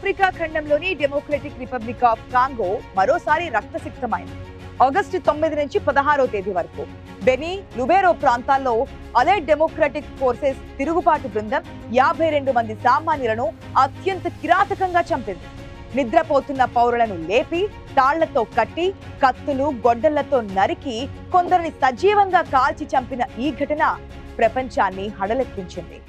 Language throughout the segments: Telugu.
ఆఫ్రికా ఖండంలోని డెమోక్రటిక్ రిపబ్లిక్ ఆఫ్ కాంగో మరోసారి రక్తసిక్తమైంది. ఆగస్టు 9 నుంచి 16వ తేదీ వరకు బెనీ, లుబేరో ప్రాంతాల్లో అలైడ్ డెమోక్రటిక్ ఫోర్సెస్ తిరుగుబాటు బృందం 52 మంది సామాన్యులను అత్యంత కిరాతకంగా చంపింది. నిద్రపోతున్న పౌరులను లేపి తాళ్లతో కట్టి కత్తులు, గొడ్డళ్లతో నరికి కొందరిని సజీవంగా కాల్చి చంపిన ఈ ఘటన ప్రపంచాన్ని హడలెత్తించింది.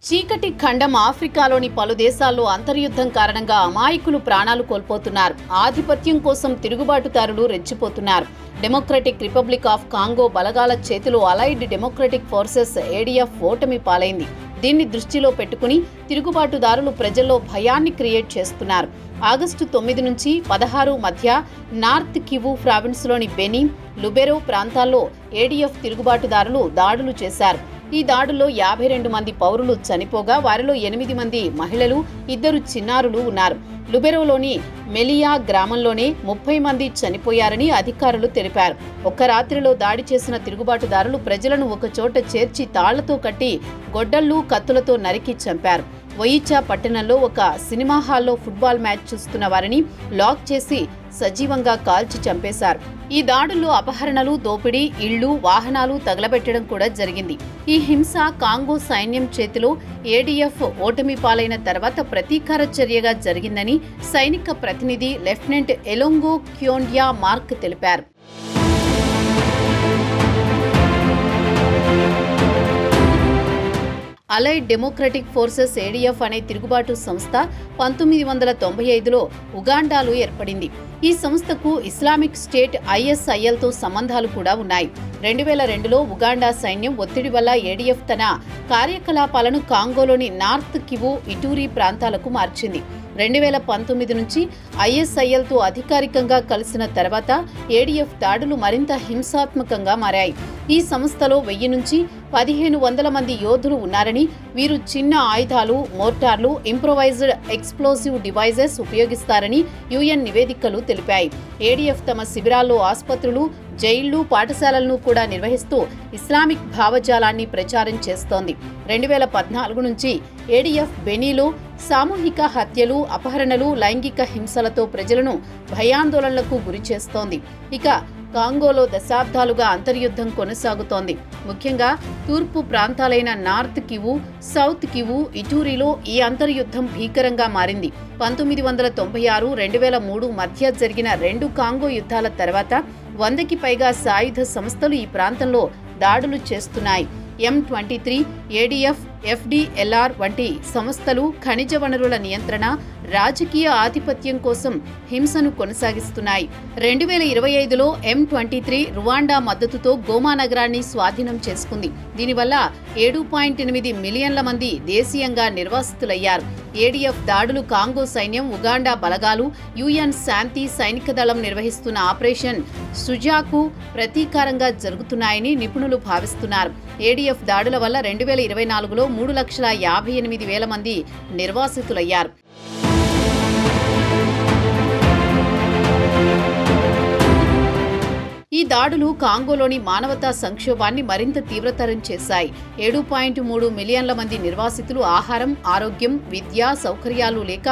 చీకటి ఖండం ఆఫ్రికాలోని పలు దేశాల్లో అంతర్యుద్ధం కారణంగా అమాయకులు ప్రాణాలు కోల్పోతున్నారు. ఆధిపత్యం కోసం తిరుగుబాటుదారులు రెచ్చిపోతున్నారు. డెమోక్రటిక్ రిపబ్లిక్ ఆఫ్ కాంగో బలగాల చేతిలో అలైడ్ డెమోక్రటిక్ ఫోర్సెస్ ఏడీఎఫ్ ఓటమి పాలైంది. దీన్ని దృష్టిలో పెట్టుకుని తిరుగుబాటుదారులు ప్రజల్లో భయాన్ని క్రియేట్ చేస్తున్నారు. ఆగస్టు 9 నుంచి 16 మధ్య నార్త్ కివు ప్రావిన్స్లోని బెనీ, లుబెరో ప్రాంతాల్లో ఏడీఎఫ్ తిరుగుబాటుదారులు దాడులు చేశారు. ఈ దాడుల్లో 52 మంది పౌరులు చనిపోగా వారిలో 8 మంది మహిళలు, 2 చిన్నారులు ఉన్నారు. లుబెరోలోని మెలియా గ్రామంలోనే 30 మంది చనిపోయారని అధికారులు తెలిపారు. ఒక్క రాత్రిలో దాడి చేసిన తిరుగుబాటుదారులు ప్రజలను ఒకచోట చేర్చి తాళ్లతో కట్టి గొడ్డళ్లు, కత్తులతో నరికి చంపారు. ఒయిచా పట్టణంలో ఒక సినిమా హాల్లో ఫుట్బాల్ మ్యాచ్ చూస్తున్న వారిని లాక్ చేసి సజీవంగా కాల్చి చంపేశారు. ఈ దాడుల్లో అపహరణలు, దోపిడీ, ఇళ్లు, వాహనాలు తగలబెట్టడం కూడా జరిగింది. ఈ హింస కాంగో సైన్యం చేతిలో ఏడీఎఫ్ ఓటమి పాలైన తర్వాత ప్రతీకార చర్యగా జరిగిందని సైనిక ప్రతినిధి లెఫ్టినెంట్ ఎలోంగో క్యోండ్యా మార్క్ తెలిపారు. అలైడ్ డెమోక్రటిక్ ఫోర్సెస్ ఏడీఎఫ్ అనే తిరుగుబాటు సంస్థ 1995లో ఉగాండాలో ఏర్పడింది. ఈ సంస్థకు ఇస్లామిక్ స్టేట్ ISILతో సంబంధాలు కూడా ఉన్నాయి. 2002లో ఉగాండా సైన్యం ఒత్తిడి వల్ల ఏడీఎఫ్ తన కార్యకలాపాలను కాంగోలోని నార్త్ కివు, ఇటూరీ ప్రాంతాలకు మార్చింది. 2019 నుంచి ISILతో అధికారికంగా కలిసిన తర్వాత ఏడీఎఫ్ దాడులు మరింత హింసాత్మకంగా మారాయి. ఈ సంస్థలో 1000 నుంచి 1500 మంది యోధులు ఉన్నారని, వీరు చిన్న ఆయుధాలు, మోర్టార్లు, ఇంప్రొవైజ్డ్ ఎక్స్ప్లోజివ్ డివైజెస్ ఉపయోగిస్తారని UN నివేదికలు తెలిపాయి. ఏడీఎఫ్ తమ శిబిరాల్లో ఆసుపత్రులు, జైళ్లు, పాఠశాలలను కూడా నిర్వహిస్తూ ఇస్లామిక్ భావజాలాన్ని ప్రచారం చేస్తోంది. 2014 నుంచి ఏడీఎఫ్ బెనీలో సామూహిక హత్యలు, అపహరణలు, లైంగిక హింసలతో ప్రజలను భయాందోళనలకు గురి చేస్తోంది. ఇక కాంగోలో దశాబ్దాలుగా అంతర్యుద్ధం కొనసాగుతోంది. ముఖ్యంగా తూర్పు ప్రాంతాలైన నార్త్ కివు, సౌత్ కివు, ఇటూరీలో ఈ అంతర్యుద్ధం భీకరంగా మారింది. 1996, 2003 మధ్య జరిగిన 2 కాంగో యుద్ధాల తర్వాత 100కి పైగా సాయుధ సంస్థలు ఈ ప్రాంతంలో దాడులు చేస్తున్నాయి. M23, ADF, FDLR వంటి సంస్థలు ఖనిజ వనరుల నియంత్రణ, రాజకీయ ఆధిపత్యం కోసం హింసను కొనసాగిస్తున్నాయి. 2025లో M23 రువాండా మద్దతుతో గోమా నగరాన్ని స్వాధీనం చేసుకుంది. దీనివల్ల 7.8 మిలియన్ల మంది దేశీయంగా నిర్వాసితులయ్యారు. ఏడీఎఫ్ దాడులు కాంగో సైన్యం, ఉగాండా బలగాలు, UN శాంతి సైనిక దళం నిర్వహిస్తున్న ఆపరేషన్ సుజాకు ప్రతీకారంగా జరుగుతున్నాయని నిపుణులు భావిస్తున్నారు. ఏడీఎఫ్ దాడుల వల్ల 2024లో 3,58,000 మంది నిర్వాసితులయ్యారు. ఈ దాడులు కాంగోలోని మానవతా సంక్షోభాన్ని మరింత తీవ్రతరం చేశాయి. 7.3 మిలియన్ల మంది నిర్వాసితులు ఆహారం, ఆరోగ్యం, విద్యా సౌకర్యాలు లేక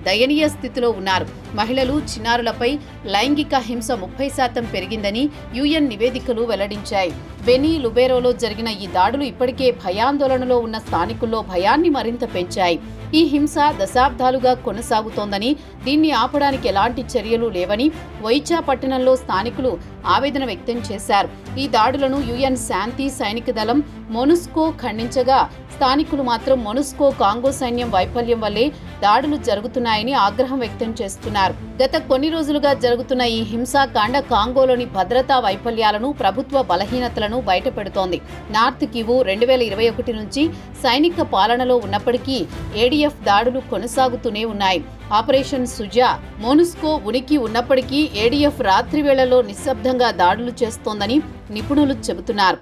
దయనీయ స్థితిలో ఉన్నారు. మహిళలు, చిన్నారులపై లైంగిక హింస 30% పెరిగిందని UN నివేదికలు వెల్లడించాయి. బెనీ, లుబేరోలో జరిగిన ఈ దాడులు ఇప్పటికే భయాందోళనలో ఉన్న స్థానికుల్లో భయాన్ని మరింత పెంచాయి. ఈ హింస దశాబ్దాలుగా కొనసాగుతోందని, దీన్ని ఆపడానికి ఎలాంటి చర్యలు లేవని ఒయిచా పట్టణంలో స్థానికులు ఆవేదన వ్యక్తం చేశారు. ఈ దాడులను UN శాంతి సైనిక దళం మొనుస్కో ఖండించగా, స్థానికులు మాత్రం మొనుస్కో కాంగో సైన్యం వైఫల్యం వల్లే దాడులు జరుగుతున్నాయని ఆగ్రహం వ్యక్తం చేస్తున్నారు. గత కొన్ని రోజులుగా జరుగుతున్న ఈ హింసాకాండ కాంగోలోని భద్రతా వైఫల్యాలను, ప్రభుత్వ బలహీనతలను బయటపెడుతోంది. నార్త్ కివు 2021 నుంచి సైనిక పాలనలో ఉన్నప్పటికీ ఏడీఎఫ్ దాడులు కొనసాగుతూనే ఉన్నాయి. ఆపరేషన్ సుజా, మోనుస్కో ఉనికి ఉన్నప్పటికీ ఏడీఎఫ్ రాత్రి వేళల్లో నిశ్శబ్దంగా దాడులు చేస్తోందని నిపుణులు చెబుతున్నారు.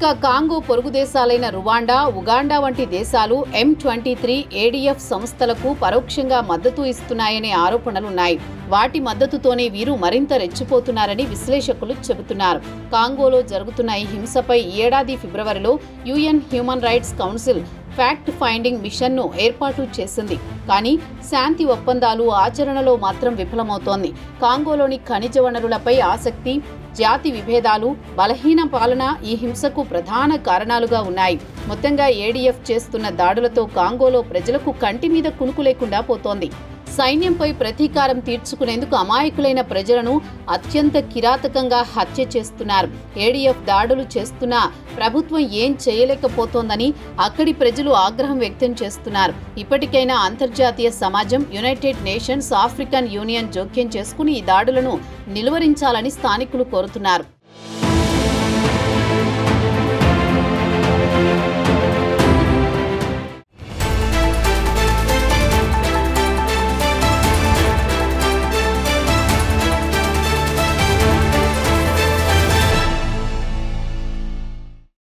ఇక కాంగో పొరుగు దేశాలైన రువాండా, ఉగాండా వంటి దేశాలు M23 ADF సంస్థలకు పరోక్షంగా మద్దతు ఇస్తున్నాయనే ఆరోపణలున్నాయి. వాటి మద్దతుతోనే వీరు మరింత రెచ్చిపోతున్నారని విశ్లేషకులు చెబుతున్నారు. కాంగోలో జరుగుతున్న ఈ హింసపై ఈ ఏడాది ఫిబ్రవరిలో UN human rights council fact finding మిషన్ను ఏర్పాటు చేసింది. కానీ శాంతి ఒప్పందాలు ఆచరణలో మాత్రం విఫలమవుతోంది. కాంగోలోని ఖనిజ వనరులపై ఆసక్తి, జాతి విభేదాలు, బలహీన పాలన ఈ హింసకు ప్రధాన కారణాలుగా ఉన్నాయి. మొత్తంగా ADF చేస్తున్న దాడులతో కాంగోలో ప్రజలకు కంటి మీద కునుకు లేకుండా పోతోంది. సైన్యంపై ప్రతీకారం తీర్చుకునేందుకు అమాయకులైన ప్రజలను అత్యంత కిరాతకంగా హత్య చేస్తున్నారు. ADF దాడులు చేస్తున్నా ప్రభుత్వం ఏం చేయలేకపోతోందని అక్కడి ప్రజలు ఆగ్రహం వ్యక్తం చేస్తున్నారు. ఇప్పటికైనా అంతర్జాతీయ సమాజం, యునైటెడ్ నేషన్స్, ఆఫ్రికన్ యూనియన్ జోక్యం చేసుకుని ఈ దాడులను నిలువరించాలని స్థానికులు కోరుతున్నారు.